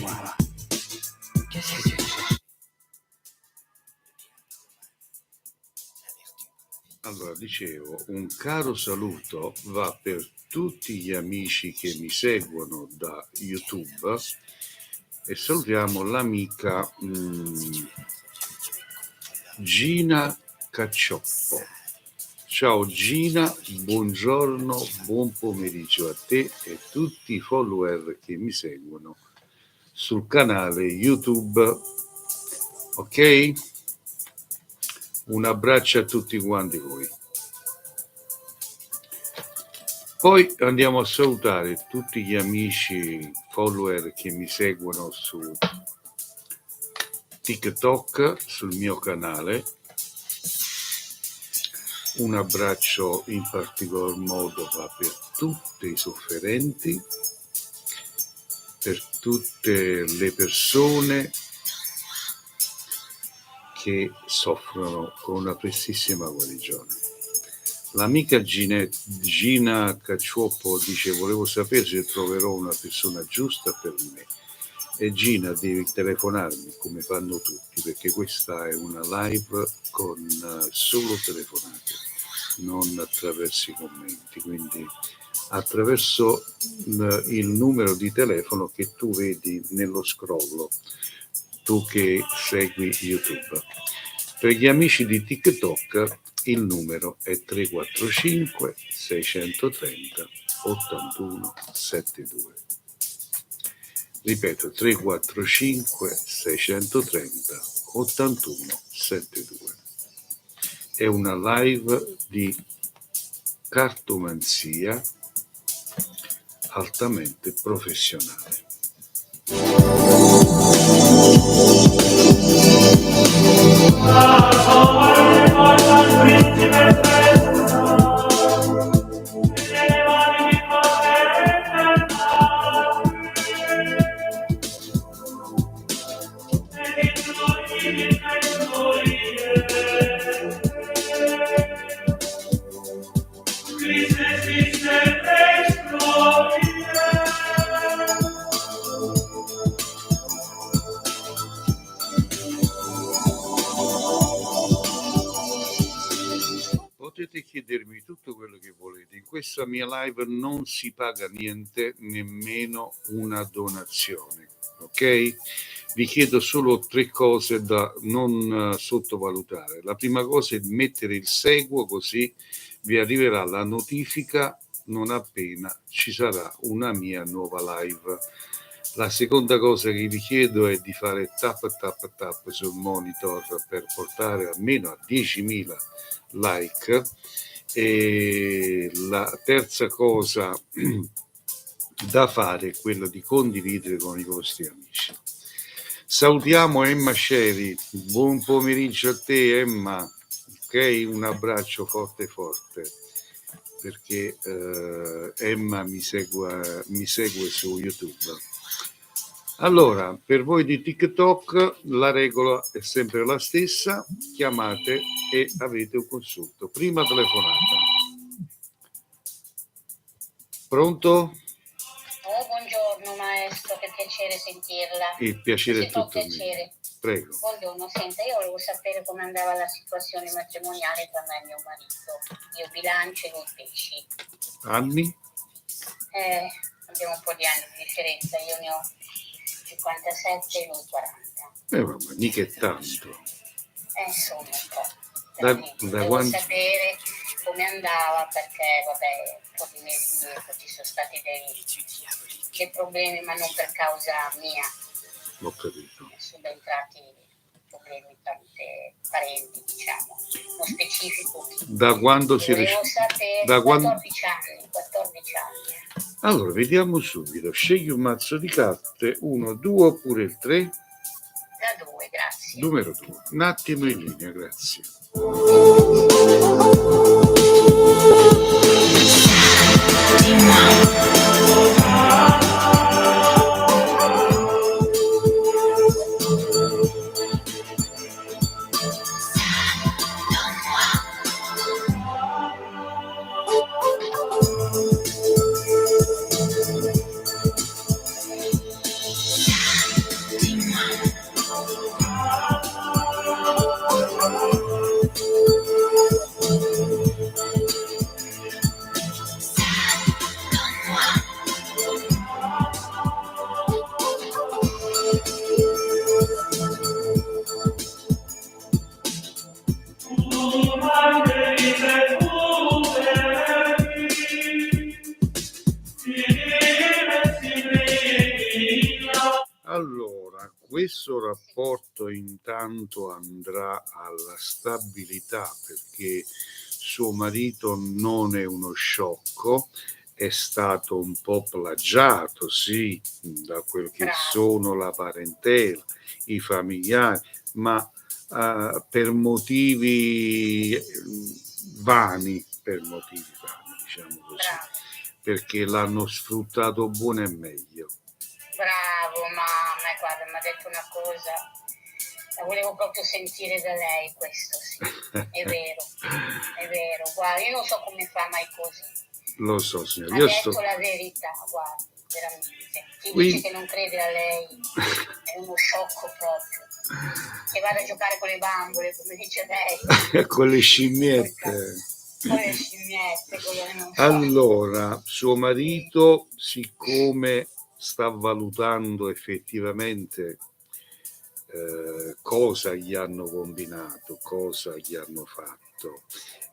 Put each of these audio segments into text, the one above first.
Voilà. Qu'est-ce que tu cherches? Allora, dicevo, un caro saluto va per tutti gli amici che mi seguono da YouTube e salutiamo l'amica Gina Caccioppo. Ciao Gina, buongiorno, buon pomeriggio a te e tutti i follower che mi seguono sul canale YouTube. Ok? Un abbraccio a tutti quanti voi. Poi andiamo a salutare tutti gli amici follower che mi seguono su TikTok, sul mio canale. Un abbraccio in particolar modo va per tutti i sofferenti, per tutte le persone che soffrono con una prestissima guarigione. L'amica Gina Caccioppo dice: volevo sapere se troverò una persona giusta per me. E Gina, devi telefonarmi come fanno tutti, perché questa è una live con solo telefonate, non attraverso i commenti, quindi attraverso il numero di telefono che tu vedi nello scrollo, tu che segui YouTube. Per gli amici di TikTok il numero è 345 630 81 72. Ripeto, 345 630 81 72. È una live di cartomanzia altamente professionale. Potete chiedermi tutto quello che volete. In questa mia live non si paga niente, nemmeno una donazione, ok? Vi chiedo solo 3 cose da non sottovalutare. La prima cosa è mettere il seguo, così vi arriverà la notifica non appena ci sarà una mia nuova live. La seconda cosa che vi chiedo è di fare tap tap tap sul monitor per portare almeno a 10.000 like. E la terza cosa da fare è quella di condividere con i vostri amici. Salutiamo Emma Sceri, buon pomeriggio a te Emma, ok? Un abbraccio forte forte, perché Emma mi segue su YouTube. Allora, per voi di TikTok la regola è sempre la stessa, chiamate e avete un consulto. Prima telefonata. Pronto? Oh, buongiorno maestro, che piacere sentirla. Il piacere è tutto piacere. mio. Prego. Buongiorno, senta, io volevo sapere come andava la situazione matrimoniale tra me e mio marito. Io bilancio e lui pesci. Anni? Abbiamo un po' di anni di differenza, io ne ho 57 e lui 40. Vabbè, mica è tanto. Insomma, un po'. Da quando... sapere come andava, perché vabbè, un po' di mesi indietro ci sono stati dei problemi, ma non per causa mia. Ho capito. Subentrati problemi tramite parenti, diciamo, non specifico. Da quando si Volevo sapere, da 14 anni. Allora, vediamo subito. Scegli un mazzo di carte, 1, 2 oppure il 3? Da 2, grazie. Numero 2. Un attimo in linea, grazie. questo rapporto intanto andrà alla stabilità, perché suo marito non è uno sciocco, è stato un po' plagiato, sì, da quel che sono la parentela, i familiari, ma per motivi vani, diciamo così, perché l'hanno sfruttato buono e meglio. Bravo, mamma, guarda, mi ha detto una cosa, la volevo proprio sentire da lei, questo sì, è vero, guarda, io non so come fa mai così. Lo so, signora. Ha detto la verità, guarda, veramente. Chi dice che non crede a lei è uno sciocco proprio. Che vada a giocare con le bambole, come dice lei. Con le scimmiette. Con le scimmiette, non so. Allora, suo marito, siccome sta valutando effettivamente cosa gli hanno combinato, cosa gli hanno fatto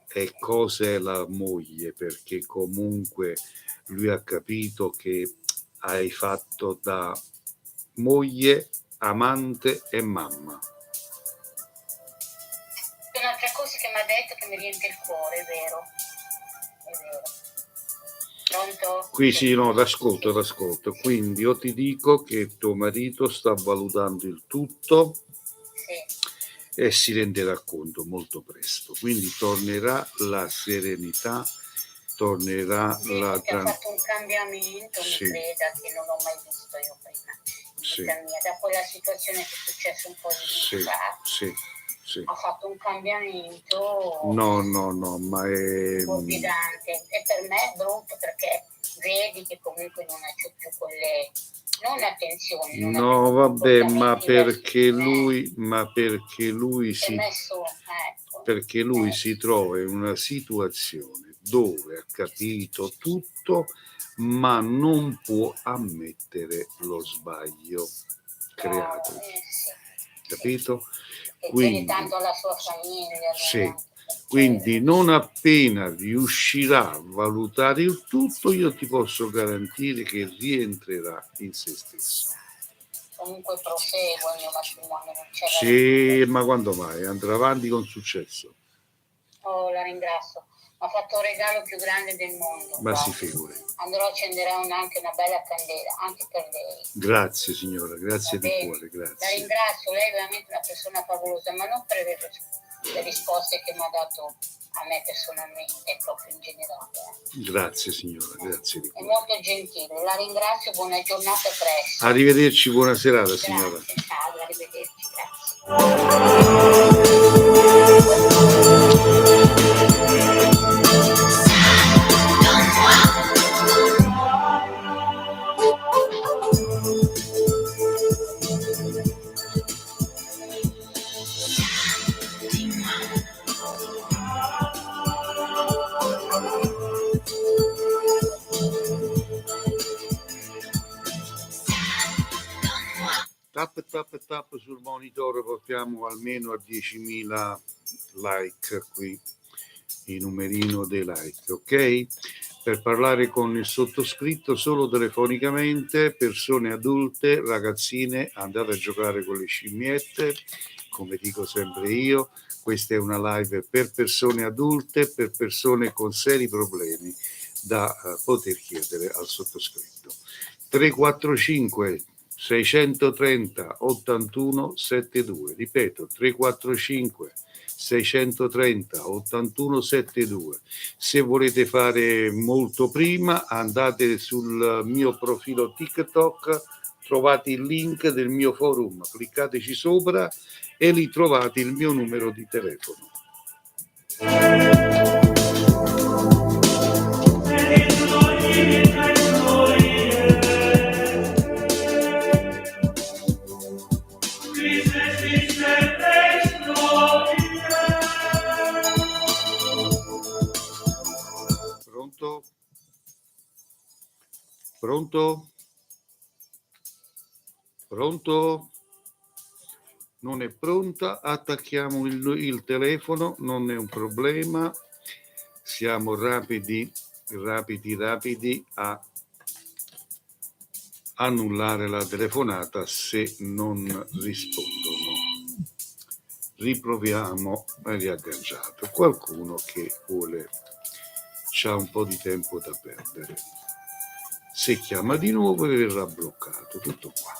e cosa è la moglie, perché comunque lui ha capito che hai fatto da moglie, amante e mamma. Un'altra cosa che mi ha detto che mi riempie il cuore, è vero. Pronto? Qui sì, no, l'ascolto. Quindi io ti dico che tuo marito sta valutando il tutto. Sì. E si renderà conto molto presto. Quindi tornerà la serenità, tornerà la tranquillità. Ha fatto un cambiamento, sì. Mi creda, che non ho mai visto io prima. Sì. Mia, da quella situazione che è successa un po' di anni fa. Sì. Ha fatto un cambiamento. No, ma è morbidante. E per me è brutto, perché vedi che comunque non ha più quelle. Non attenzione. No, vabbè, ma perché lui si perché lui si trova in una situazione dove ha capito tutto, ma non può ammettere lo sbaglio creato. Capito? Quindi, tanto alla sua famiglia. Sì. Quindi non appena riuscirà a valutare il tutto, io ti posso garantire che rientrerà in se stesso. Comunque prosegue il mio matrimonio, non c'è. Sì, ma quando mai? Andrà avanti con successo. Oh, la ringrazio. Mi ha fatto il regalo più grande del mondo. Ma si figuri. Andrò a accendere anche una bella candela, anche per lei. Grazie signora, grazie di cuore, grazie. La ringrazio, lei è veramente una persona favolosa, ma non per le risposte che mi ha dato a me personalmente, proprio in generale. Grazie signora, grazie di cuore. È molto gentile, la ringrazio, buona giornata, presto. Arrivederci, buona serata signora. Grazie, ciao, arrivederci, grazie. Tap sul monitor, portiamo almeno a 10.000 like qui, il numerino dei like, ok? Per parlare con il sottoscritto solo telefonicamente, persone adulte, ragazzine, andate a giocare con le scimmiette, come dico sempre io, questa è una live per persone adulte, per persone con seri problemi da poter chiedere al sottoscritto. 345 630 81 72, ripeto 345 630 81 72. Se volete fare molto prima, andate sul mio profilo TikTok, trovate il link del mio forum, cliccateci sopra e lì trovate il mio numero di telefono. Pronto? Pronto? Pronto? Non è pronta, attacchiamo il telefono, non è un problema, siamo rapidi a annullare la telefonata se non rispondono. Riproviamo riagganciato. Qualcuno che vuole, c'ha un po' di tempo da perdere. Se chiama di nuovo verrà bloccato. Tutto qua.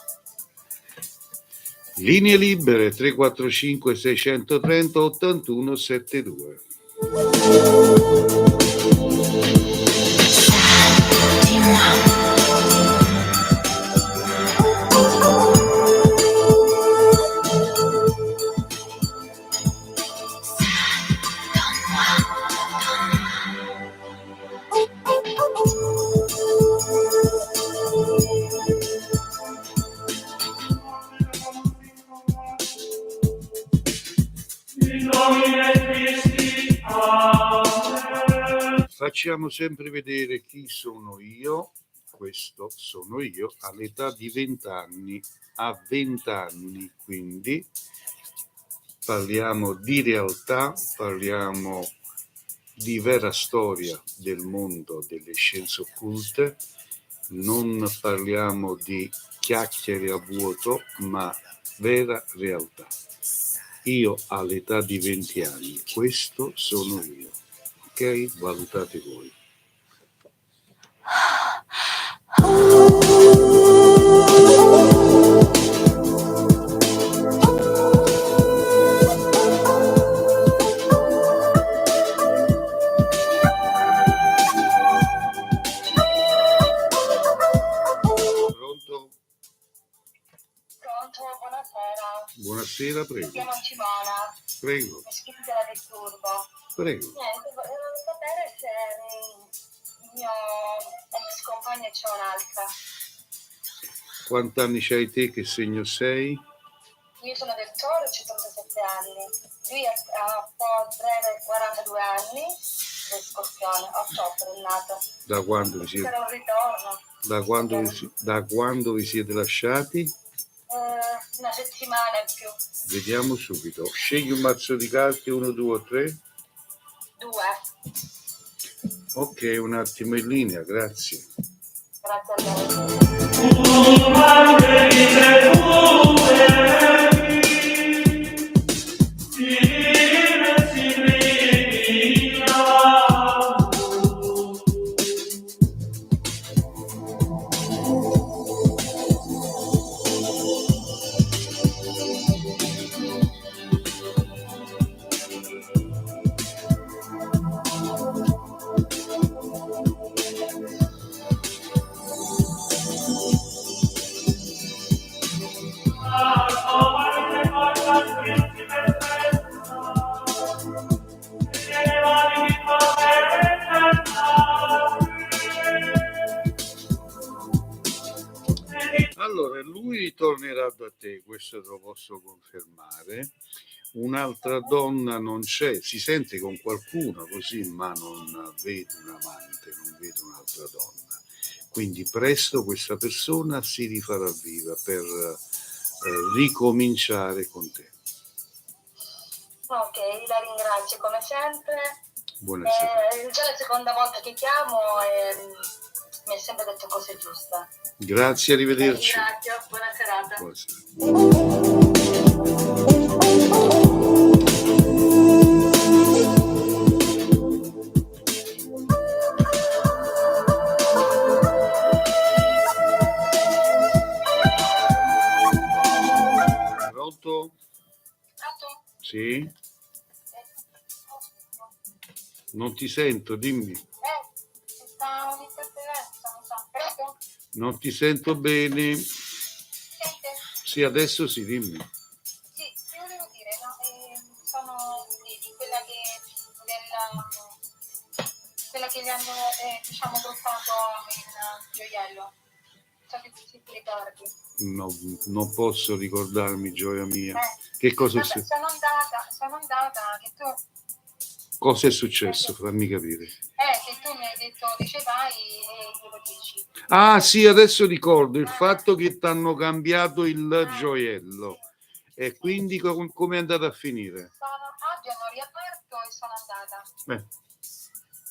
Linee libere 345 630 81 72. Facciamo sempre vedere chi sono io. Questo sono io all'età di 20 anni, a 20 anni, quindi parliamo di realtà, parliamo di vera storia del mondo delle scienze occulte, non parliamo di chiacchiere a vuoto, ma vera realtà. Io all'età di 20 anni, questo sono io, ok? Valutate voi. Pronto? Pronto, buonasera. Buonasera, Mi prego. chiamo Simona, Prego, mi scrivo della disturbo. prego. Niente, volevo sapere se il mio ex compagno c'è un'altra. Quanti anni c'hai te? Che segno sei? Io sono del Toro, ho 57 anni. Lui ha un po' breve 42 anni, del Scorpione, a ottobre è nato. Da quando vi siete, C'era un ritorno. da quando vi siete lasciati? Una settimana in più. Vediamo subito. Scegli un mazzo di carte, 1, 2 o 3. 2. Ok, un attimo in linea, grazie. Grazie a lei. Allora, lui tornerà da te, questo te lo posso confermare. Un'altra donna non c'è, si sente con qualcuno così, ma non vede un amante, non vede un'altra donna. Quindi presto questa persona si rifarà viva per ricominciare con te. Ok, la ringrazio come sempre. Buonasera. È già la seconda volta che chiamo e mi ha sempre detto cose giuste. Grazie, arrivederci. Ringrazio, buona serata. Buonasera. Pronto? Pronto? Sì? Non ti sento, dimmi. Sta un'interferenza, non so. Pronto? Non ti sento bene. Sente? Sì, adesso sì, dimmi. Sì, ti volevo dire, no? Sono di quella che gli hanno, diciamo, truffato in gioiello. So che ti ricordi. No, non posso ricordarmi, gioia mia. Che cosa è Vabbè, successo? sono andata, che tu... Cosa è successo? Fammi capire. Che tu mi hai detto, dice vai e glielo dici. Ah sì, adesso ricordo il fatto che ti hanno cambiato il gioiello. E quindi come è andata a finire? Oggi hanno riaperto e sono andata.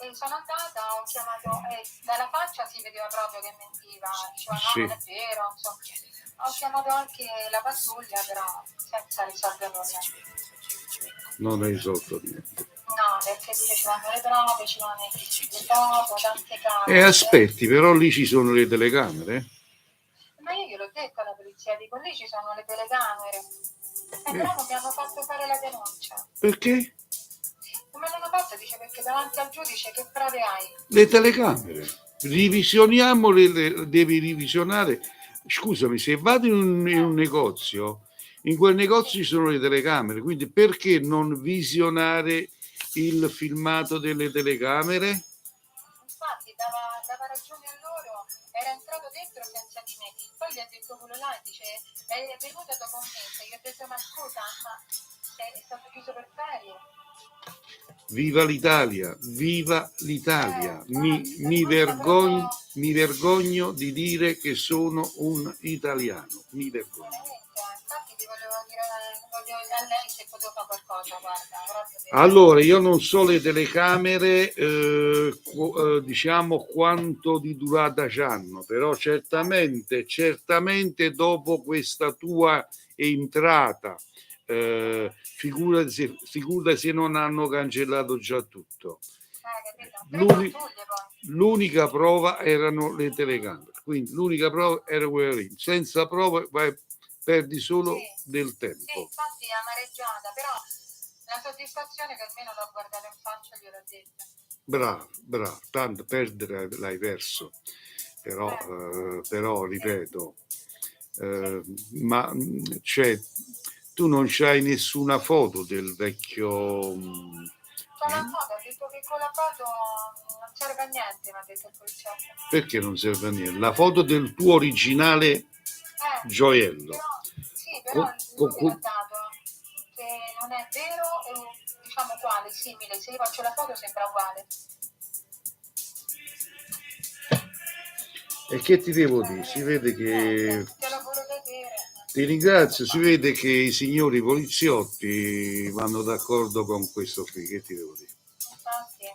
E sono andata, ho chiamato, dalla faccia si vedeva proprio che mentiva, diceva no, Sì. non è vero, insomma. Ho chiamato anche la pattuglia, però senza risolvere nulla. Non hai risolto niente. No, perché dice ci vanno le prove, ci vanno le foto, tante cose. E aspetti, però lì ci sono le telecamere? Ma io gliel'ho detto alla polizia, dico lì ci sono le telecamere. Però non mi hanno fatto fare la denuncia. Perché? Come l'hanno fatto? Dice perché davanti al giudice che prove hai? Le telecamere. Devi revisionare. Scusami, se vado in un negozio, in quel negozio ci sono le telecamere, quindi perché non visionare il filmato delle telecamere? Infatti dava ragione a loro, era entrato dentro senza di me. Poi gli ha detto quello là, dice è venuto dopo un mese. Gli ho detto ma scusa, ma è stato chiuso per ferie? Viva l'Italia, viva l'Italia. Mi vergogno di dire che sono un italiano. Mi vergogno. Infatti ti voglio dire a lei se potevo fare qualcosa, guarda, proprio per... Allora, io non so le telecamere, diciamo quanto di durata c'hanno, però certamente dopo questa tua entrata, figurati se non hanno cancellato già tutto. L'unica prova erano le telecamere, quindi l'unica prova era quella lì. Senza prove perdi solo del tempo. Sì, infatti è amareggiata, però la soddisfazione che almeno l'ho guardata in faccia e gliel'ho detto. Bravo, tanto perdere l'hai perso, però ripeto, ma cioè, tu non c'hai nessuna foto del vecchio... C'ho la foto, ho detto che con la foto non serve a niente, mi ha detto il poliziotto. Perché non serve a niente? La foto del tuo originale gioiello. Però, sì, però lui mi ha dato che non è vero, diciamo uguale, simile, se io faccio la foto sembra uguale. E che ti devo dire? Si vede che... Te lo volevo vedere. Ti ringrazio, si vede che i signori poliziotti vanno d'accordo con questo qui, che ti devo dire? Infatti.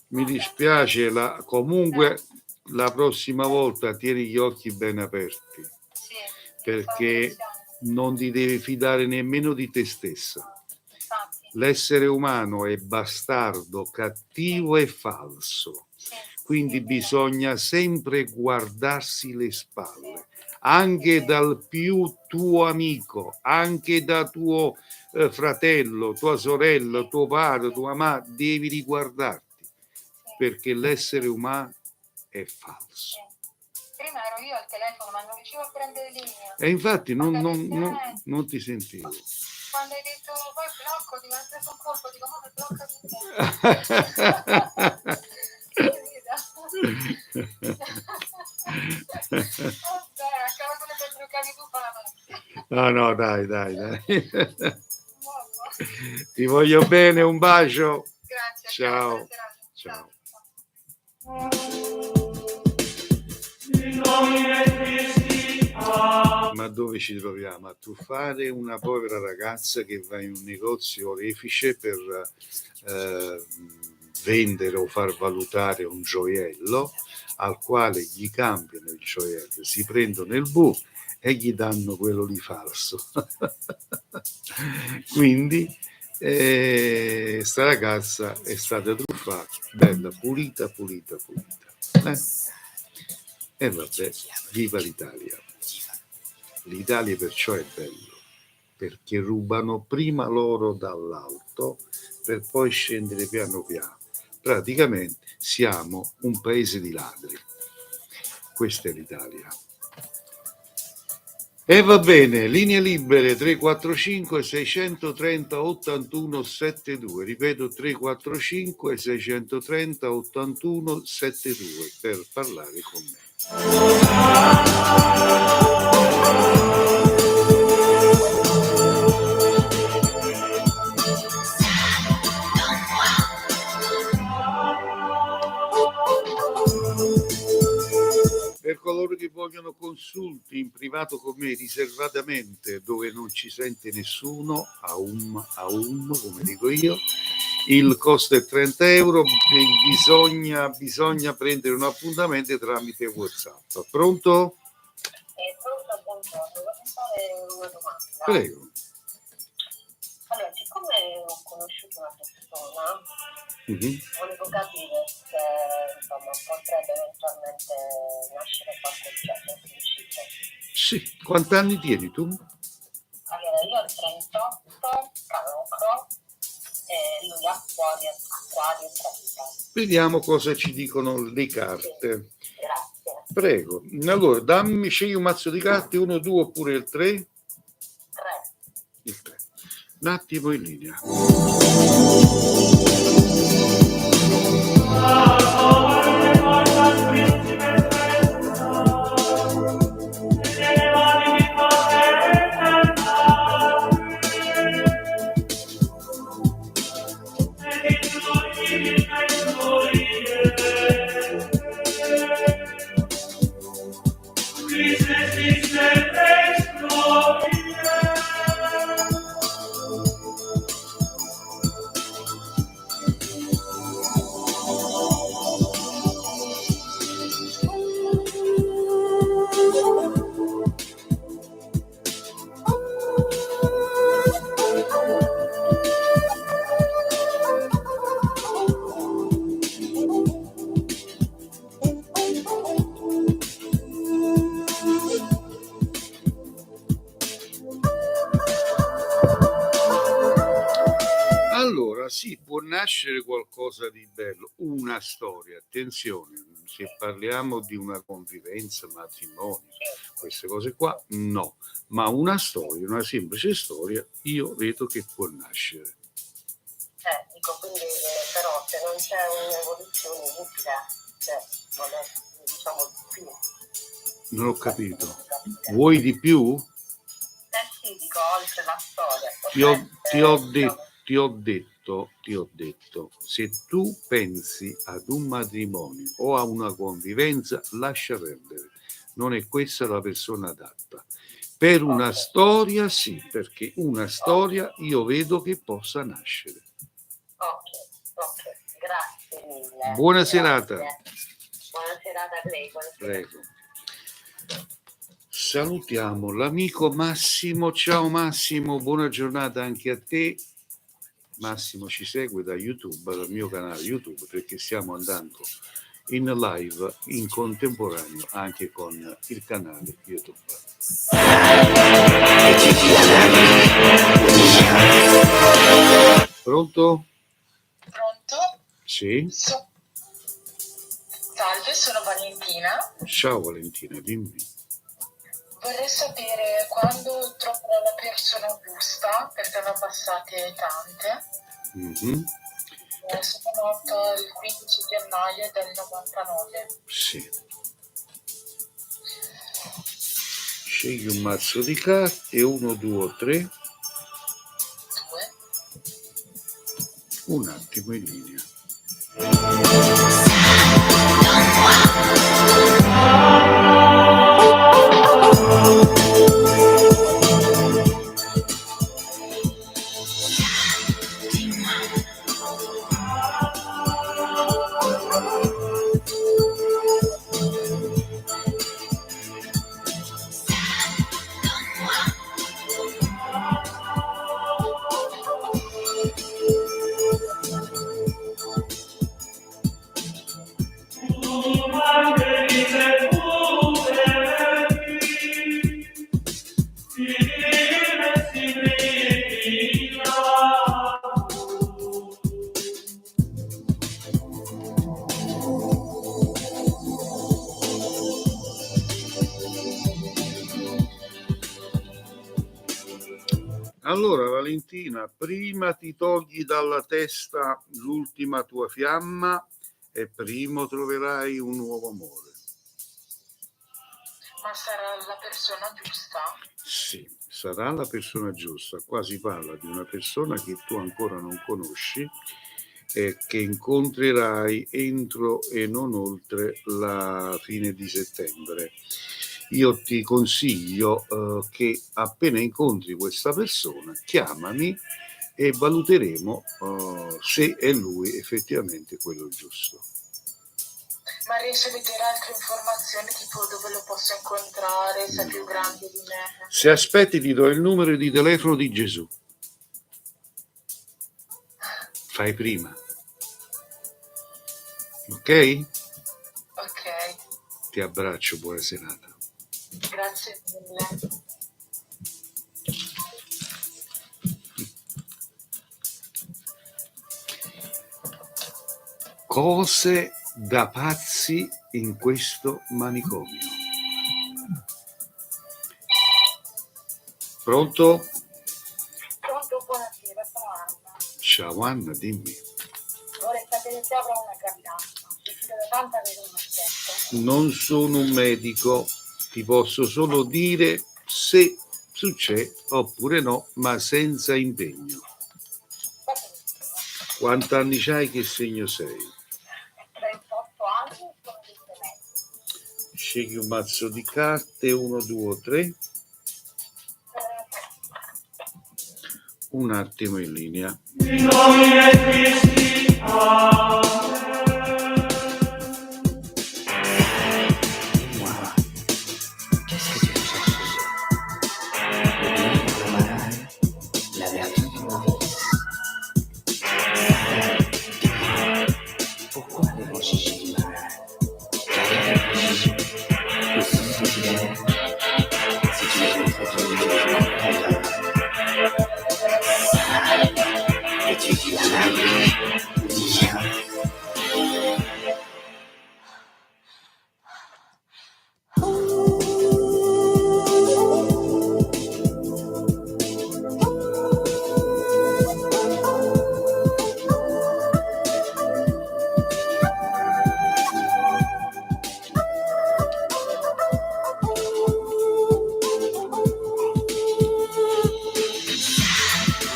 Mi dispiace, comunque la prossima volta tieni gli occhi ben aperti, Sì, perché non ti devi fidare nemmeno di te stessa. L'essere umano è bastardo, cattivo e falso, quindi bisogna sempre guardarsi le spalle, anche dal più tuo amico, anche da tuo fratello, tua sorella, tuo padre, tua madre, devi riguardarti, perché l'essere umano è falso. Prima ero io al telefono, ma non riuscivo a prendere linea. E infatti non ti sentivo. Quando hai detto poi blocco, ti ho preso un colpo, dico ma mi blocca di te. Vabbè, acaba con le bloccavi tu, fa la No, dai. Ti voglio bene, un bacio. Grazie. Ciao. Ma dove ci troviamo? A truffare una povera ragazza che va in un negozio orefice per vendere o far valutare un gioiello, al quale gli cambiano il gioiello, si prendono il bu e gli danno quello di falso. Quindi sta ragazza è stata truffata, bella, pulita. E vabbè, viva l'Italia. L'Italia perciò è bello, perché rubano prima loro dall'alto per poi scendere piano piano. Praticamente siamo un paese di ladri. Questa è l'Italia. E va bene, linee libere 345 630 81 72, ripeto 345 630 81 72 per parlare con me. Per coloro che vogliono consulti in privato con me riservatamente, dove non ci sente nessuno, come dico io, Il costo è 30 euro, bisogna prendere un appuntamento tramite WhatsApp. Pronto? Pronto, buongiorno, vorrei fare una domanda. Prego. Allora, siccome ho conosciuto una persona, volevo capire se insomma, potrebbe eventualmente nascere qualche principio. Sì, quanti anni tieni tu? Allora, io ho 38, cancro, e lui acquario 30. Vediamo cosa ci dicono le carte. Sì, grazie. Prego. Allora, scegli un mazzo di carte, 1, 2 oppure il 3? 3. Il 3. Un attimo in linea. Allora, sì, può nascere qualcosa di bello, una storia, attenzione, se parliamo di una convivenza, matrimonio, queste cose qua, no, ma una storia, una semplice storia, io vedo che può nascere. Dico, quindi, però se non c'è un'evoluzione inutile, non è, diciamo, più. Non ho capito. Vuoi di più? Sì, dico, oltre la storia. Ti ho detto, se tu pensi ad un matrimonio o a una convivenza, lascia perdere. Non è questa la persona adatta. Per una storia sì, perché una storia io vedo che possa nascere. Ok, grazie mille. Buona serata. Buona serata a lei. Prego. Salutiamo l'amico Massimo. Ciao Massimo, buona giornata anche a te. Massimo ci segue da YouTube, dal mio canale YouTube, perché stiamo andando in live in contemporaneo anche con il canale YouTube. Pronto? Pronto? Sì. Salve, sono Valentina. Ciao Valentina, dimmi. Vorrei sapere quando troverò la persona giusta, perché ne ho passate tante. Sono nato il 15 gennaio del 99. Sì. Scegli un mazzo di carte, 1, 2 o 3. 2. Un attimo in linea. Allora Valentina, prima ti togli dalla testa l'ultima tua fiamma e prima troverai un nuovo amore. Ma sarà la persona giusta? Sì, sarà la persona giusta. Qua si parla di una persona che tu ancora non conosci e che incontrerai entro e non oltre la fine di settembre. Io ti consiglio che appena incontri questa persona, chiamami e valuteremo se è lui effettivamente quello giusto. Ma riesci a vedere altre informazioni, tipo dove lo posso incontrare, se è più grande di me? Se aspetti ti do il numero di telefono di Gesù. Fai prima. Ok? Ok, Ti abbraccio, buona serata. grazie mille. Cose da pazzi in questo manicomio. Pronto? Pronto, buonasera, sono Anna. Ciao Anna, dimmi. Vorrei sapere se avrò una gravidanza. Se deve tanto avere un aspetto. Non sono un medico, ti posso solo dire se succede oppure no, ma senza impegno. Va benissimo. Quanti anni c'hai? Che segno sei? 38 anni, sono di mezzo. Scegli un mazzo di carte, 1, 2 o 3. Un attimo in linea. Che siete successo? Potevi preparare la beatitudine pourquoi devo-je imparare? Quelle réfléchir aussi si tu l'aimes, si tu es contre et tu dis la magie, dis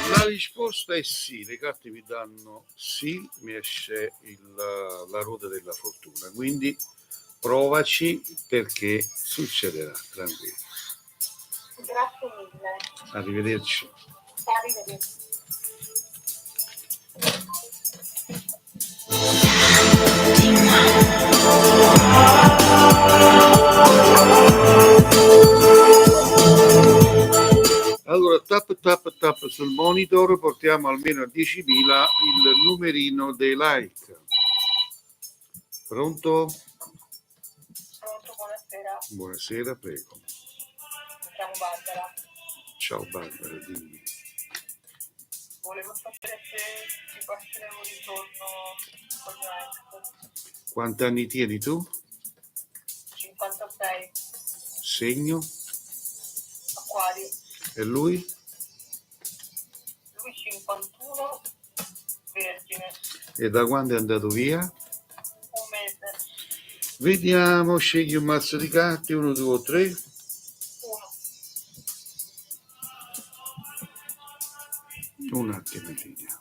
La risposta è sì, le carte mi danno sì, mi esce la ruota della fortuna, quindi provaci perché succederà, tranquillo. Grazie mille. Arrivederci. Arrivederci. Allora, tap sul monitor, portiamo almeno a 10.000 il numerino dei like. Pronto? Pronto, buonasera. Buonasera, prego. Mi chiamo Barbara. Ciao Barbara, dimmi. Volevo sapere se ci può essere un ritorno con mio ex. Quanti anni tieni tu? 56, Segno? Acquario. E lui? Lui 51, Vergine. E da quando è andato via? Un mese. Vediamo, scegli un mazzo di carte, 1, 2 o 3. 1. Un attimo in linea.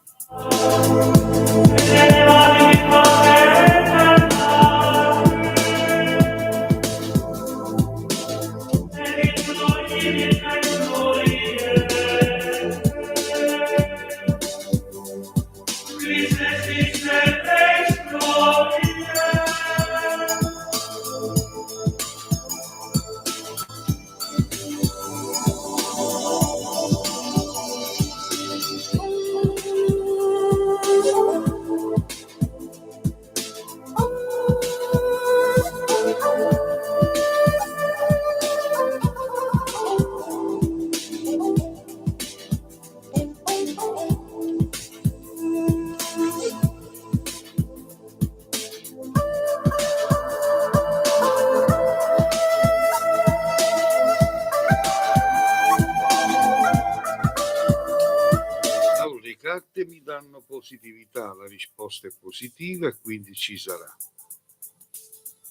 Allora, le carte mi danno positività, la risposta è positiva e quindi ci sarà.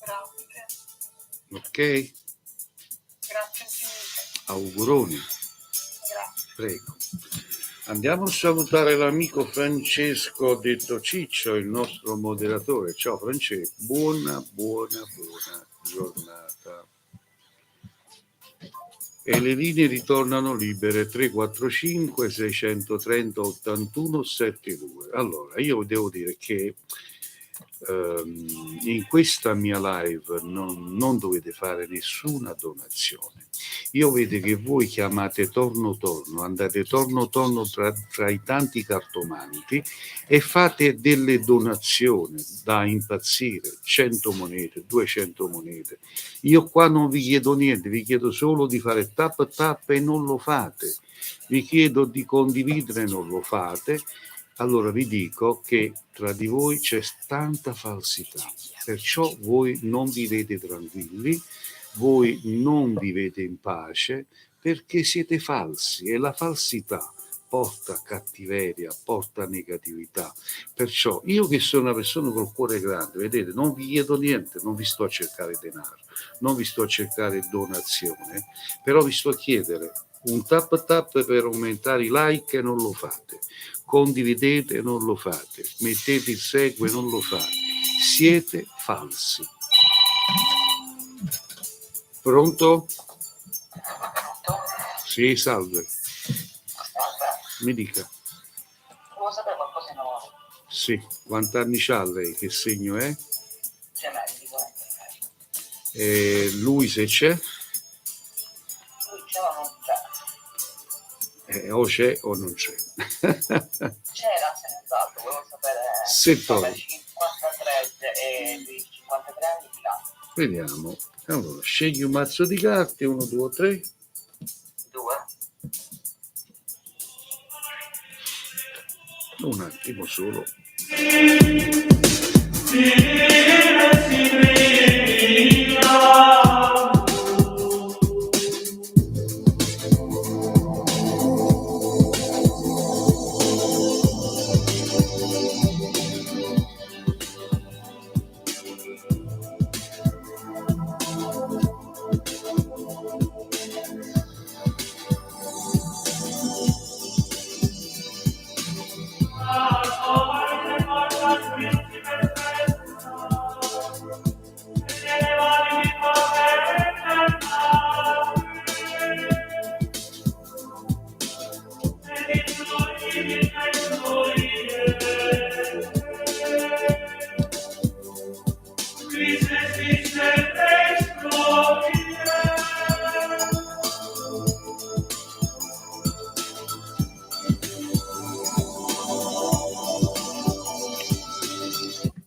Grazie. Ok? Grazie infinite. Auguroni, Grazie. prego. Andiamo a salutare l'amico Francesco detto Ciccio, il nostro moderatore. Ciao Francesco, buona giornata. e le linee ritornano libere 345 630 81 72. Allora, io devo dire che in questa mia live non dovete fare nessuna donazione. Io vedo che voi chiamate torno, andate torno tra i tanti cartomanti e fate delle donazioni da impazzire, 100 monete, 200 monete. Io qua non vi chiedo niente, vi chiedo solo di fare tap e non lo fate. Vi chiedo di condividere e non lo fate. Allora vi dico che tra di voi c'è tanta falsità, perciò voi non vivete tranquilli, voi non vivete in pace perché siete falsi e la falsità porta cattiveria, porta negatività. Perciò io che sono una persona col cuore grande, vedete, non vi chiedo niente, non vi sto a cercare denaro, non vi sto a cercare donazione, però vi sto a chiedere un tap per aumentare i like e non lo fate. Condividete e non lo fate, mettete il segue e non lo fate, siete falsi. Pronto? Sì, salve. Mi dica. Vuoi sapere qualcosa di nuovo? Sì, quanti anni c'ha lei? Che segno è? Gemelli, sicuramente. Lui se c'è? Lui c'è o non c'è? O c'è o non c'è. C'era, se ne esatto, volevo sapere... Se torna. 53 e lui 53 anni di là. Vediamo. Allora, scegli un mazzo di carte, 1, 2, 3. 2. Un attimo solo.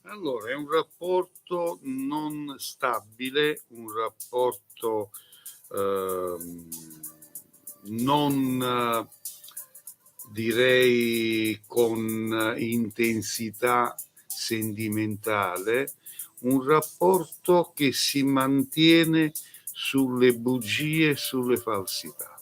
Allora, è un rapporto non stabile, un rapporto non direi con intensità sentimentale, un rapporto che si mantiene sulle bugie e sulle falsità.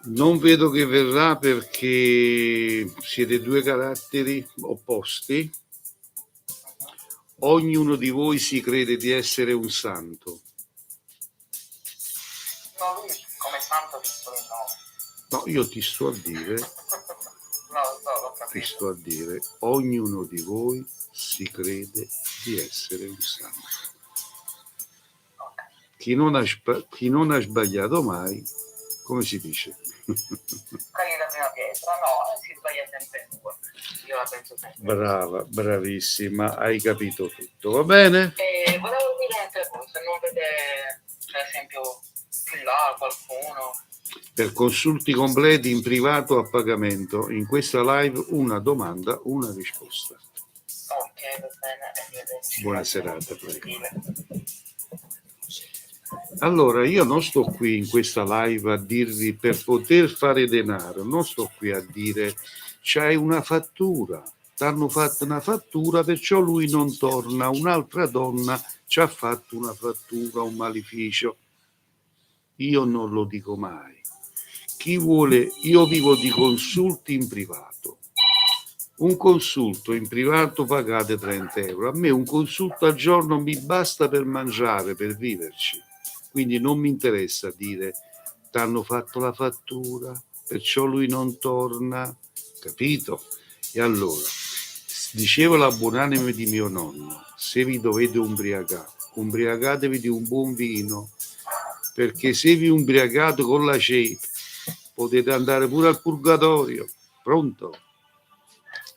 Non vedo che verrà perché siete due caratteri opposti. Ognuno di voi si crede di essere un santo. No, lui come santo no. No, io ti sto a dire, ognuno di voi si crede di essere un santo. Chi non ha sbagliato mai, come si dice? Cagli la prima pietra, no, si sbaglia sempre in due. Io la penso sempre. Brava, bravissima, hai capito tutto, va bene? Volevo dire altre cose, non vede, per esempio, più là qualcuno. Per consulti completi in privato a pagamento, in questa live una domanda, una risposta. Ok, va bene. Buona serata, prego. Allora, io non sto qui in questa live a dirvi per poter fare denaro, non sto qui a dire c'hai una fattura, t'hanno fatto una fattura, perciò lui non torna, un'altra donna ci ha fatto una fattura, un maleficio. Io non lo dico mai. Chi vuole, io vivo di consulti in privato. Un consulto in privato pagate 30 euro. A me un consulto al giorno mi basta per mangiare, per viverci. Quindi non mi interessa dire t'hanno fatto la fattura, perciò lui non torna, capito? E allora, Diceva la buonanima di mio nonno, se vi dovete ubriacare, ubriacatevi di un buon vino, perché se vi ubriacate con la ceppa potete andare pure al purgatorio. Pronto?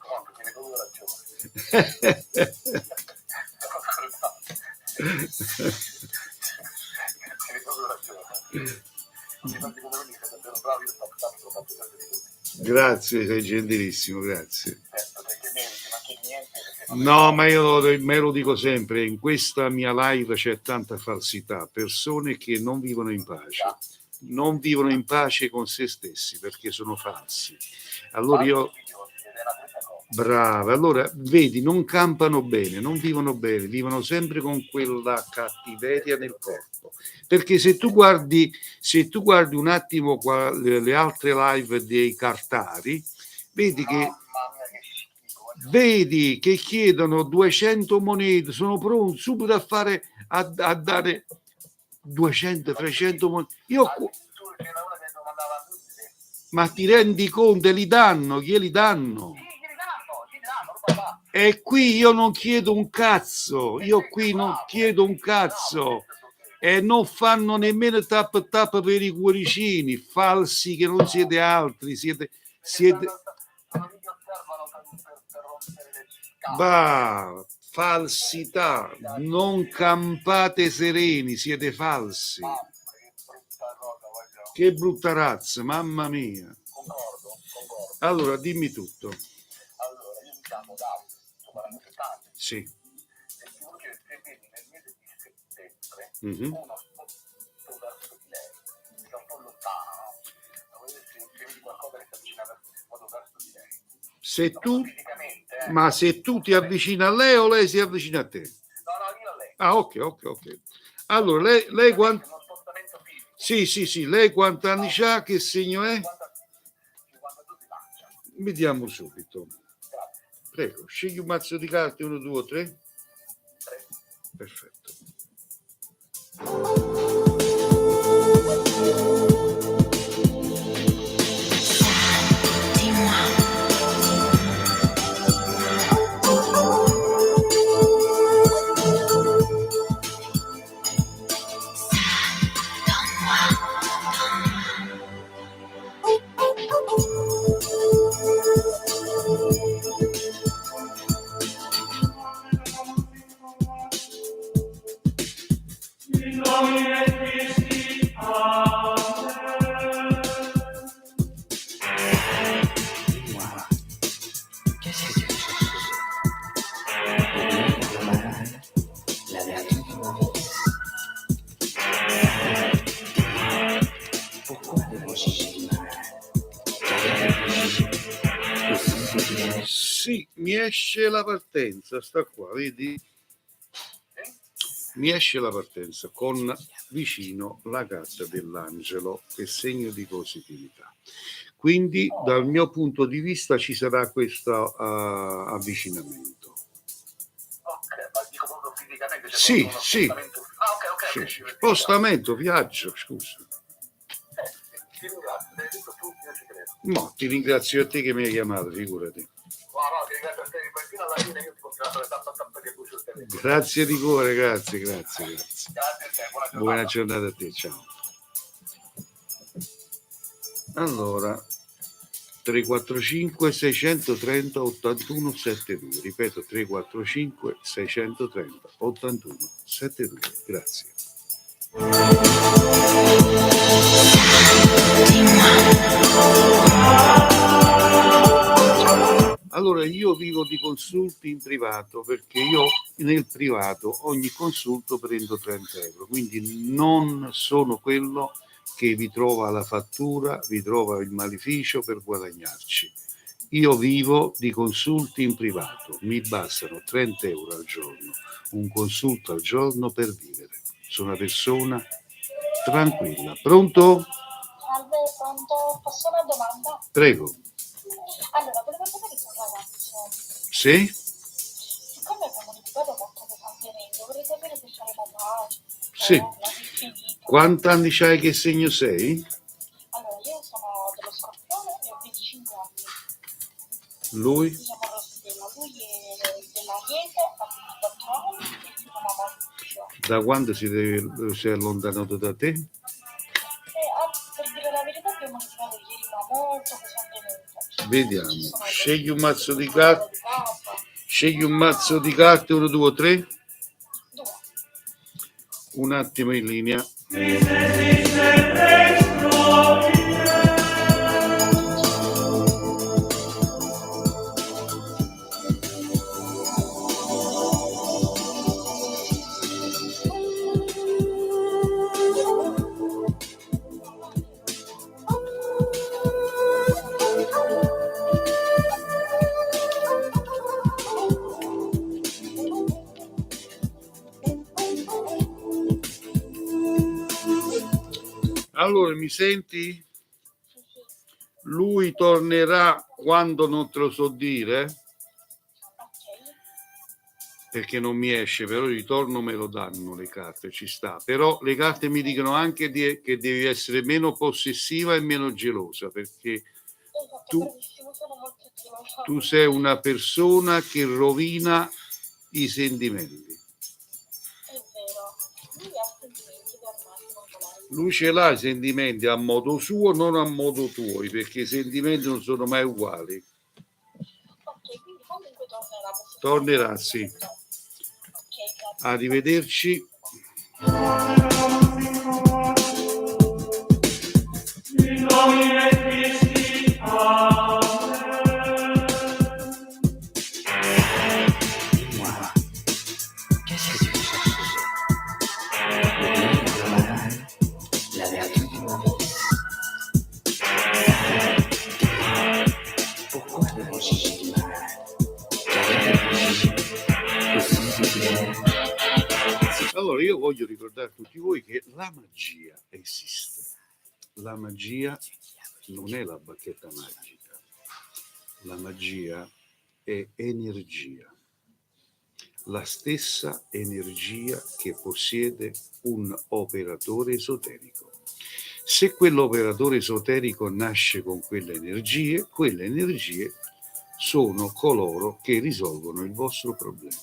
Pronto, tieni proprio ragione. Tieni proprio ragione. Mi fate come venire, siete davvero bravi, io sto fatto sempre di tutti. Grazie, sei gentilissimo, grazie. Certo, perché meriti, ma che niente, perché No, ma io me lo dico sempre, in questa mia live c'è tanta falsità, persone che non vivono in pace, non vivono in pace con se stessi perché sono falsi. Allora io, brava, allora vedi, non campano bene, non vivono bene, vivono sempre con quella cattiveria nel corpo. Perché se tu guardi un attimo le altre live dei cartari, vedi che chiedono 200 monete, sono pronti subito a dare 200, 300 monete. Ma ti rendi conto? Li danno, glieli danno. E qui io non chiedo un cazzo, e non fanno nemmeno tap tap per i cuoricini, falsi che non siete altri, siete bah, falsità, non campate sereni, siete falsi. Che brutta razza, mamma mia. Allora, dimmi tutto. Allora, io diciamo da 47 anni. Sì. E ti voglio dire, se vedi nel mese di settembre Mhm. uno sto verso di lei, che è un po' lontano, no? Se vedi qualcosa che si avvicina verso di lei. Se ma se tu ti avvicini a lei o lei si avvicina a te? No, io a lei. Ah, ok. Allora, lei quanto... Uno spostamento fisico. Sì, lei quanti anni ha? Che segno è? 52 di lancia. Vediamo subito. Grazie. Prego, scegli un mazzo di carte, 1, 2 o 3. 3. Perfetto. Sì, mi esce la partenza, sta qua, vedi? Mi esce la partenza con vicino la carta dell'angelo, che è segno di positività. Quindi dal mio punto di vista ci sarà questo avvicinamento. Ok, ma dico proprio fisicamente. Sì. Ok. Sì. Spostamento, viaggio, scusa. Ti ringrazio, hai detto tu, io ci credo. No, ti ringrazio a te che mi hai chiamato, figurati. No, ti ringrazio a te, poi fino alla fine io ti continuo a fare tappa che bucio il telefono. Grazie di cuore, grazie. Grazie a te, Buona giornata a te, ciao. Allora, 345 630 81 72, ripeto 345 630 81 72, grazie. Allora, io vivo di consulti in privato perché io nel privato ogni consulto prendo 30 euro, quindi non sono quello che vi trova la fattura, vi trova il maleficio per guadagnarci. Io vivo di consulti in privato, mi bastano 30 euro al giorno, un consulto al giorno per vivere. Sono una persona tranquilla. Pronto? Salve, pronto? Posso una domanda? Prego. Allora, volevo sapere sul ragazzo. Sì? Siccome abbiamo litigato molto pesantemente, vorrei sapere se c'è la pace. Sì. La finita. Quanti anni c'hai, che segno sei? Allora, io sono dello Scorpione e ho 25 anni. Lui? Io sono dello lui è dell'Ariete, ha 24 anni e si chiama Maurizio. Da quando si è allontanato da te? Per dire la verità abbiamo litigato ieri, ma molto pesantemente. Vediamo. Ci sono Scegli un mazzo di carte. carte. Scegli un mazzo di carte, 1, 2 o 3. Due. Un attimo in linea. Allora, mi senti? Sì, sì. Lui tornerà quando non te lo so dire, Ok. perché non mi esce, però il ritorno me lo danno le carte, ci sta. Però le carte mi dicono anche che devi essere meno possessiva e meno gelosa, perché Esatto, tu, bravissimo, sono molto gelosa. tu sei una persona che rovina i sentimenti. È vero, lui ha sentimenti per me, non con lei. Lui ce l'ha i sentimenti a modo suo, non a modo tuo, perché i sentimenti non sono mai uguali. Ok, quindi comunque tornerà. Tornerà, sì. Ok, grazie. Arrivederci. Qu'est-ce que tu veux chercher? Le bien contre le mal, la vertu du mauvais. Pourquoi devons juger du mal? Car réfléchir au sens utile. Allora, io voglio ricordare a tutti voi che la magia esiste. La magia non è la bacchetta magica. La magia è energia. La stessa energia che possiede un operatore esoterico. Se quell'operatore esoterico nasce con quelle energie sono coloro che risolvono il vostro problema.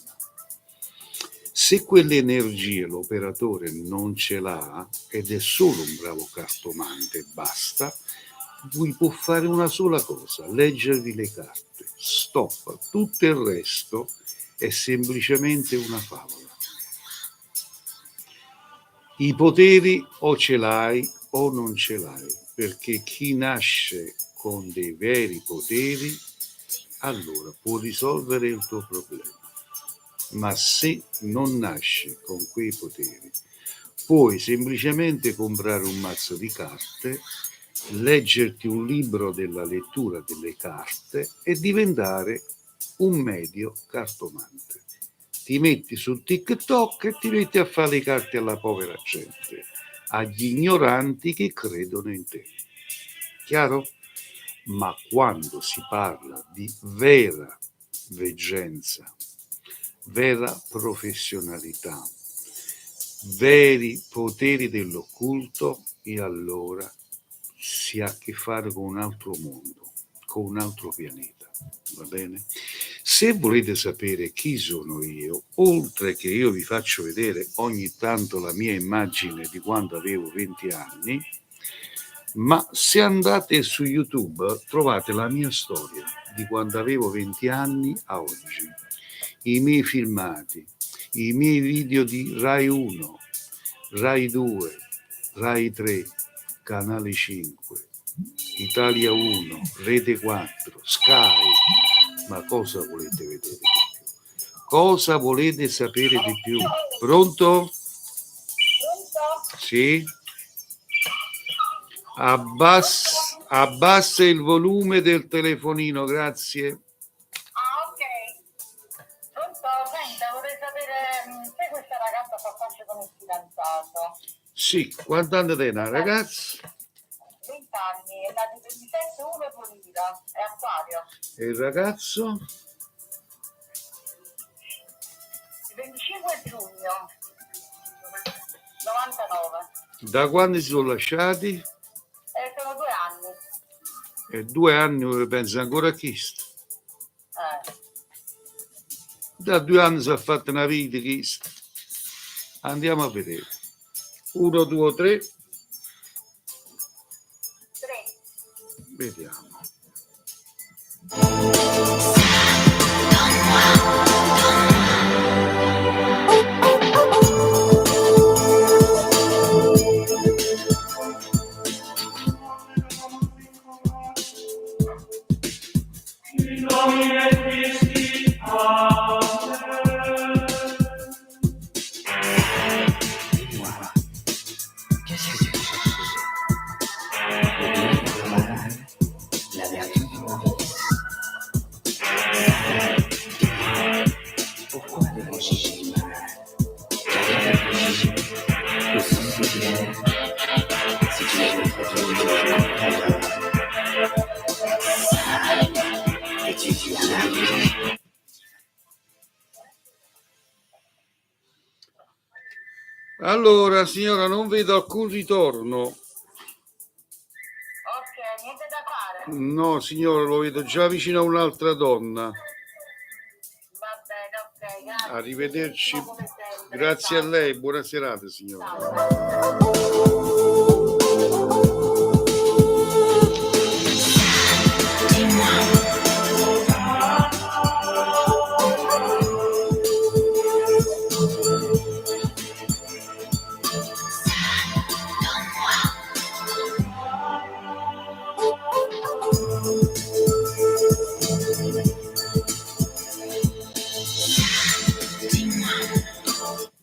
Se quelle energie l'operatore non ce l'ha ed è solo un bravo cartomante, basta, lui può fare una sola cosa, leggervi le carte, stop, tutto il resto è semplicemente una favola. I poteri o ce l'hai o non ce l'hai, perché chi nasce con dei veri poteri allora può risolvere il tuo problema. Ma se non nasci con quei poteri, puoi semplicemente comprare un mazzo di carte, leggerti un libro della lettura delle carte e diventare un medio cartomante. Ti metti su TikTok e ti metti a fare le carte alla povera gente, agli ignoranti che credono in te. Chiaro? Ma quando si parla di vera veggenza, vera professionalità, veri poteri dell'occulto, e allora si ha a che fare con un altro mondo, con un altro pianeta, va bene? Se volete sapere chi sono io, oltre che io vi faccio vedere ogni tanto la mia immagine di quando avevo 20 anni, ma se andate su YouTube trovate la mia storia di quando avevo 20 anni a oggi, i miei filmati, i miei video di Rai 1, Rai 2, Rai 3, Canale 5, Italia 1, Rete 4, Sky. Ma cosa volete vedere di più? Cosa volete sapere di più? Pronto? Pronto? Sì? Abbassa il volume del telefonino, grazie. Ah, ok. Pronto? Senta, vorrei sapere se questa ragazza fa parte con il fidanzato. Sì, quanto anni te una ragazza? 20 anni, è nato il 27 1 2000, è acquario. E il ragazzo? Il 25 giugno 99. Da quando si sono lasciati? Sono 2 anni. E 2 anni pensa ancora a chi sta? Da 2 anni si è fatta una vita che andiamo a vedere. 1, 2, 3. 3. Vediamo. Dis-moi, qu'est-ce que tu cherches? Le bien contre le mal, la vertu contre le vice. Dis-moi, pourquoi devons chercher du mal? Car il y a réfléchi, aussi séculaire. Si tu es notre Dieu, alors, et tu vis à la vie. Allora, signora, non vedo alcun ritorno. Ok, niente da fare. No, signora, lo vedo già vicino a un'altra donna. Va bene, ok, grazie. Arrivederci. Come sempre. Grazie a Ciao. lei, buona serata, signora. Ciao.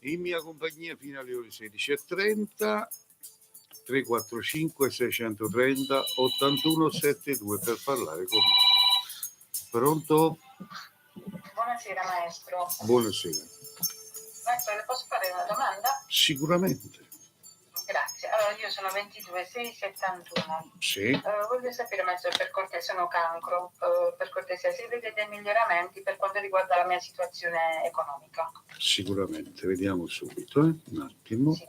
In mia compagnia fino alle ore 16:30, 345 630 8172 per parlare con me. Pronto? Buonasera maestro. Buonasera. Maestro, le posso fare una domanda? Sicuramente. Grazie. Allora, io sono 22671. Sì. Voglio sapere, maestro, per cortesia, sono cancro, per cortesia, se vede dei miglioramenti per quanto riguarda la mia situazione economica. Sicuramente, vediamo subito, un attimo. Sì.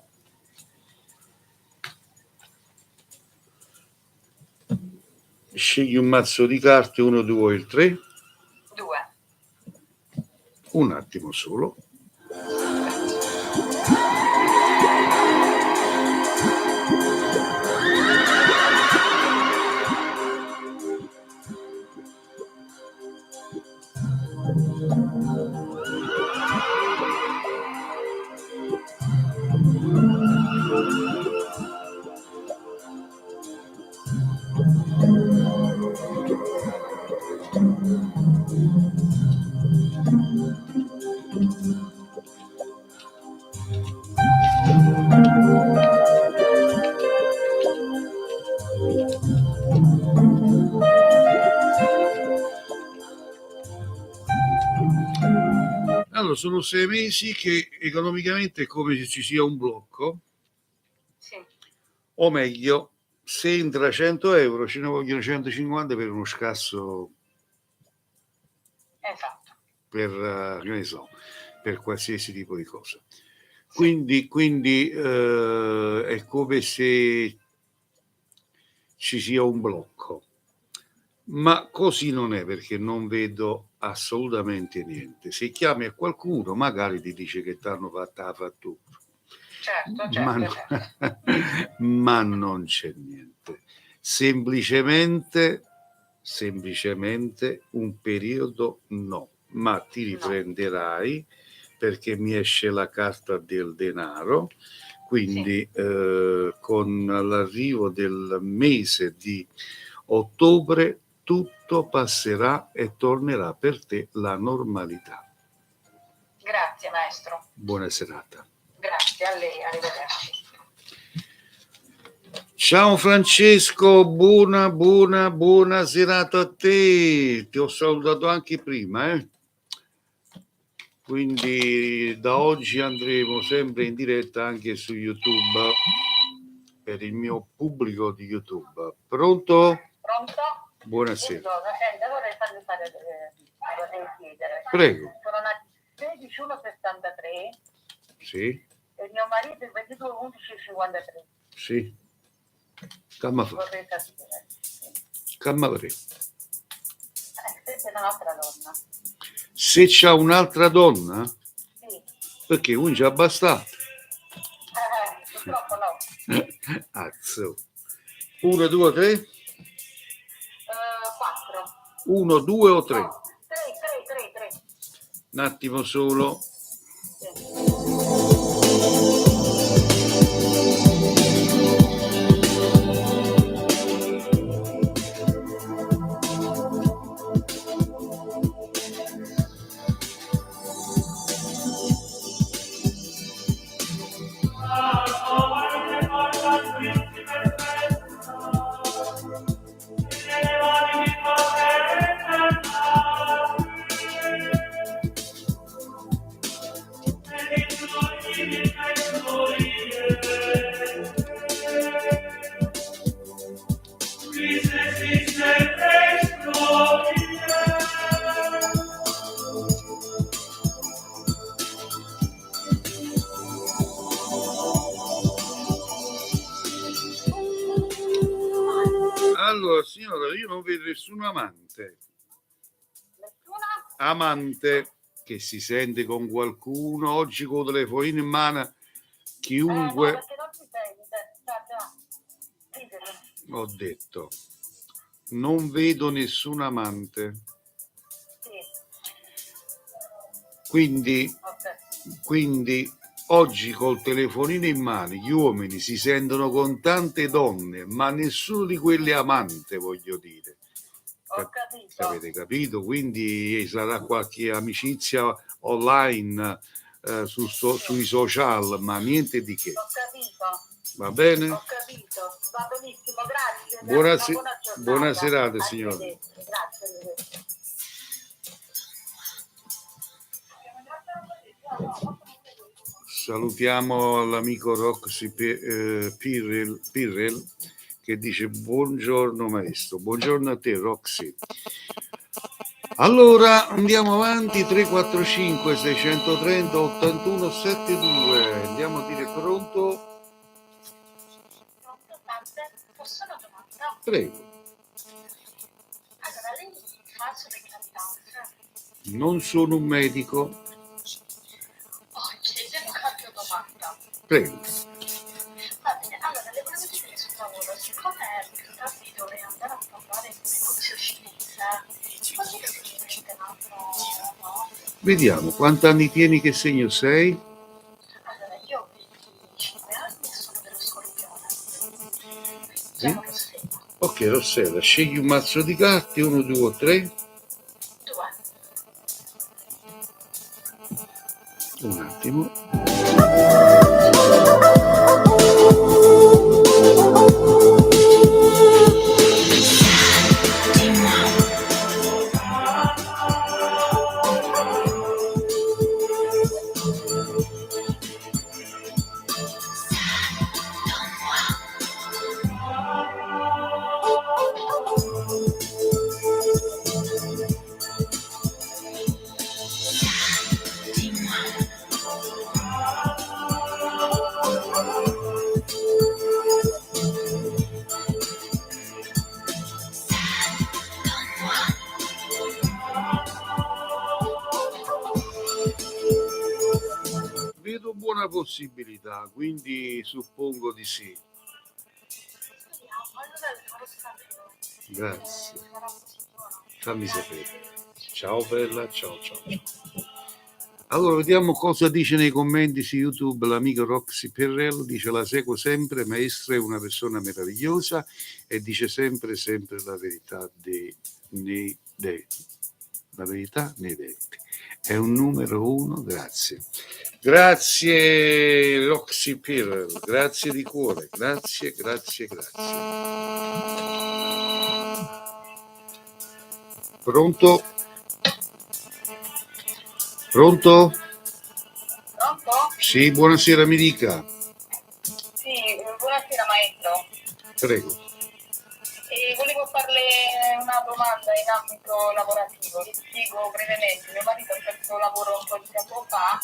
Scegli un mazzo di carte, 1, 2 o il 3. 2. Un attimo solo. Allora, sono 6 mesi che economicamente è come se ci sia un blocco, Sì. o meglio, se entra 100 euro ce ne vogliono 150 per uno scasso, Esatto. per, che ne so, per qualsiasi tipo di cosa. Quindi è come se ci sia un blocco, ma così non è, perché non vedo assolutamente niente. Se chiami a qualcuno magari ti dice che ti hanno fatta la fattura, Certo, ma, certo. ma non c'è niente, semplicemente un periodo no, ma ti riprenderai perché mi esce la carta del denaro, quindi con l'arrivo del mese di ottobre tutto passerà e tornerà per te la normalità. Grazie maestro. Buona serata. Grazie a lei, arrivederci. Ciao Francesco, buona serata a te. Ti ho salutato anche prima, Quindi da oggi andremo sempre in diretta anche su YouTube per il mio pubblico di YouTube. Pronto? Pronto? Buonasera. Vorrei farvi fare, vorrei chiedere. Prego. Sono nati 16/1/63 Sì, e mio marito il 22/11/53. sì. Calma fa. Vorrei sapere. Calma fa. Questa è un'altra donna. Se c'ha un'altra donna, Sì. perché un già bastato. Purtroppo no. Azzo. 1, 2, 3? 4. 1, 2 o 3? No, 3. Un attimo solo. Allora, signora, io non vedo nessun amante. Nessuna? Amante che si sente con qualcuno oggi con il telefonino in mano, chiunque. No, perché non si sente. Già. Ditelo. Ho detto, non vedo nessun amante. Sì. Quindi oggi col telefonino in mano gli uomini si sentono con tante donne, ma nessuno di quelle amante, voglio dire. Ho capito. Avete capito? Quindi sarà qualche amicizia online sui social, ma niente di che. Ho capito. Va bene? Ho capito. Va benissimo, grazie. Buona serata, signora. Grazie, arrivederci. Salutiamo l'amico Roxy Pirrell che dice buongiorno maestro. Buongiorno a te, Roxy. Allora andiamo avanti. 345 630 81 72. Andiamo a dire pronto. Posso una domanda? Prego. Allora, lei fa sulle gravidanze? Non sono un medico. Oh, chiede qualche domanda. Prego. Va bene, allora le volevo chiedere sul lavoro, siccome il capi dove andare a parlare con negozio cinese, così che semplicemente no? Vediamo, quanti anni tieni, che segno sei? Allora, io ho 25 anni e sono dello Scorpione. Sì? Sono Rossella. Ok, Rossella, scegli un mazzo di carte, 1, 2 o 3. 2. Un attimo. Vedo buona possibilità, quindi suppongo di sì. Grazie. Fammi sapere. Ciao bella, ciao. Allora, vediamo cosa dice nei commenti su YouTube l'amico Roxy Pirrell. Dice: la seguo sempre, maestra, è una persona meravigliosa e dice sempre la verità nei denti. È un numero 1, grazie. Grazie Roxy Pirrell, grazie di cuore, grazie. Pronto? Pronto? Sì, buonasera, mi dica. Sì, buonasera maestro. Prego. Volevo farle una domanda in ambito lavorativo. Vi spiego brevemente. Mio marito ha perso lavoro un po' di tempo fa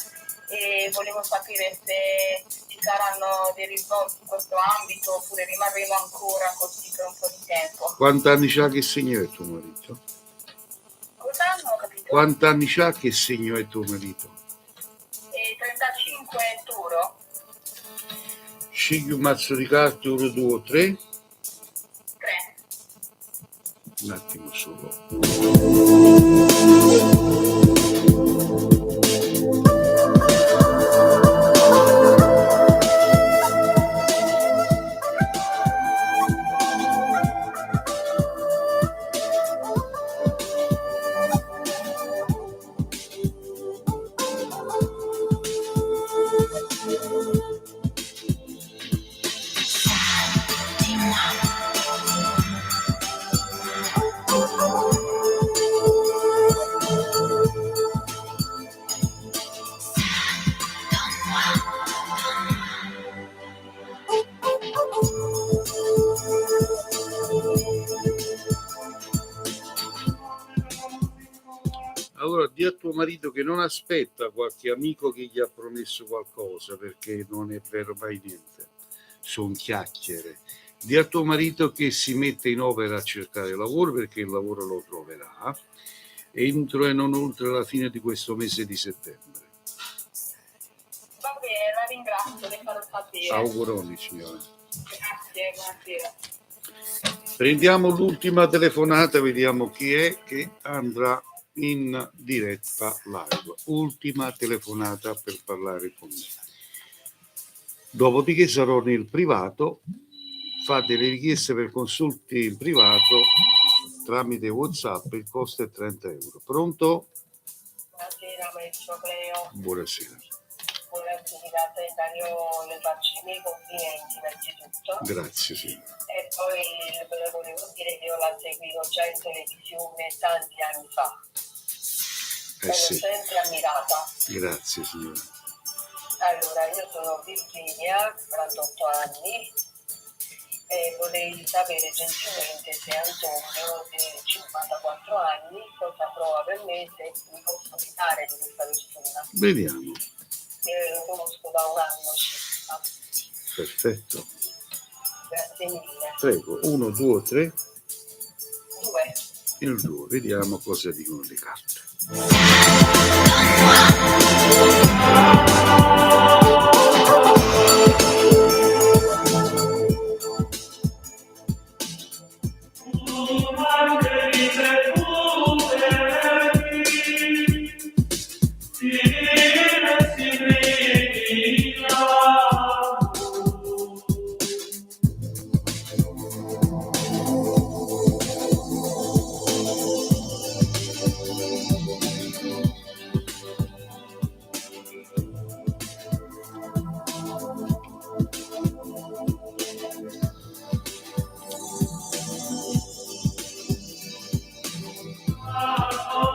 e volevo sapere se ci saranno dei risvolti in questo ambito oppure rimarremo ancora così per un po' di tempo. Quanti anni c'ha, che segno è tuo marito? Cosa? Non ho capito. Quanti anni c'ha? Che segno è tuo marito? E 35 Toro. Scegli un mazzo di carte, 1, 2, 3. 3. Un attimo solo. Allora, di a tuo marito che non aspetta qualche amico che gli ha promesso qualcosa, perché non è vero mai niente, sono chiacchiere. Di a tuo marito che si mette in opera a cercare lavoro, perché il lavoro lo troverà entro e non oltre la fine di questo mese di settembre. Va bene, la ringrazio, le farò sapere. Auguroni, signora. Grazie, buonasera. Prendiamo l'ultima telefonata, vediamo chi è che andrà in diretta live. Ultima telefonata per parlare con me. Dopodiché sarò nel privato. Fate le richieste per consulti in privato tramite WhatsApp, il costo è 30 euro. Pronto? Buonasera, maestro Cleo. Buonasera. Buonasera, senta, io le faccio i miei complimenti innanzitutto. Grazie, sì. E poi le volevo dire che io la seguivo già in televisione tanti anni fa. L'ho Sì. sempre ammirata. Grazie, signora. Allora, io sono Virginia, 48 anni, e vorrei sapere gentilmente se Antonio, di 54 anni, cosa prova per me, se mi posso fidare di questa persona. Vediamo. Lo conosco da un anno circa. Perfetto. Grazie mille. Prego, 1, 2, 3. 2. Il 2. Vediamo cosa dicono le carte.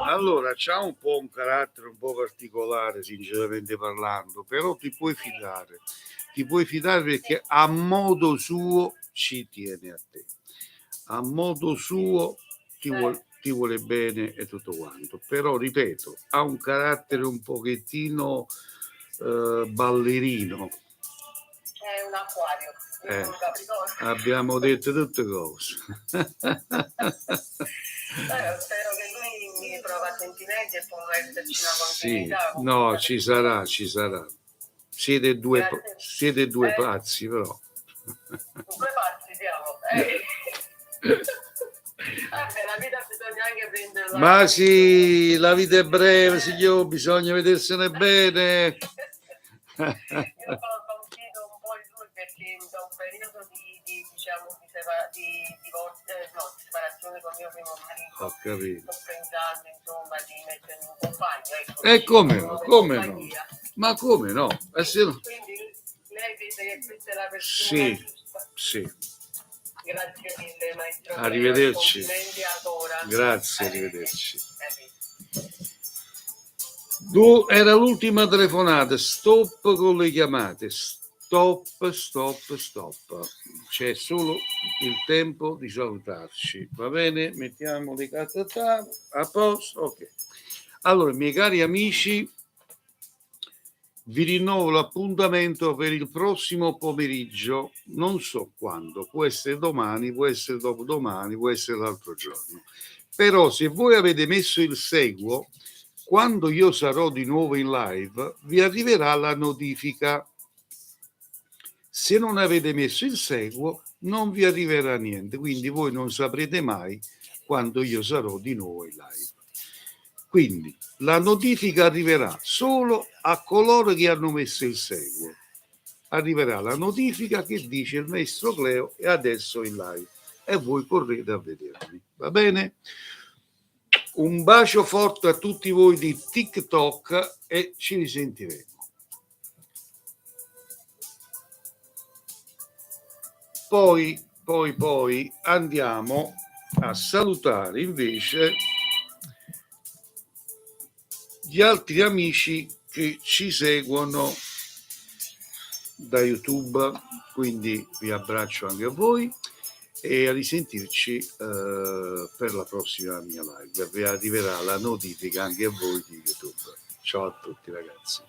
Allora, c'ha un po' un carattere un po' particolare, sinceramente parlando, però ti puoi fidare perché a modo suo ci tiene a te, a modo suo ti vuole bene e tutto quanto, però ripeto, ha un carattere un pochettino ballerino. È un acquario, un capricorno. Abbiamo detto tutte cose. Spero che lui mi prova sentimenti e può esserci una Sì, continuità. no, ci sarà. Siete due pazzi, però. Due pazzi siamo. La vita bisogna anche prenderla. Ma sì, la vita è breve, signor, bisogna vedersene bene. Io confido un po' in lui perché da un periodo di separazione con mio primo marito. Ho capito. Sto pensando insomma di mettermi un compagno. Ecco, E come no? Ma come no? Quindi lei dice che questa è la persona giusta. Sì. Grazie mille maestro. Arrivederci. Complimenti ancora. Grazie, arrivederci. Era l'ultima telefonata, stop con le chiamate, stop. C'è solo il tempo di salutarci, va bene? Mettiamo le carte a tavola, a posto, ok. Allora, miei cari amici, vi rinnovo l'appuntamento per il prossimo pomeriggio, non so quando, può essere domani, può essere dopodomani, può essere l'altro giorno. Però se voi avete messo il seguo, quando io sarò di nuovo in live vi arriverà la notifica. Se non avete messo il seguo non vi arriverà niente, quindi voi non saprete mai quando io sarò di nuovo in live. Quindi la notifica arriverà solo a coloro che hanno messo il seguo. Arriverà la notifica che dice il maestro Cleo è adesso in live e voi correte a vedermi, va bene? Un bacio forte a tutti voi di TikTok e ci risentiremo. Poi andiamo a salutare invece gli altri amici che ci seguono da YouTube, quindi vi abbraccio anche a voi e a risentirci per la prossima mia live. Vi arriverà la notifica anche a voi di YouTube. Ciao a tutti ragazzi.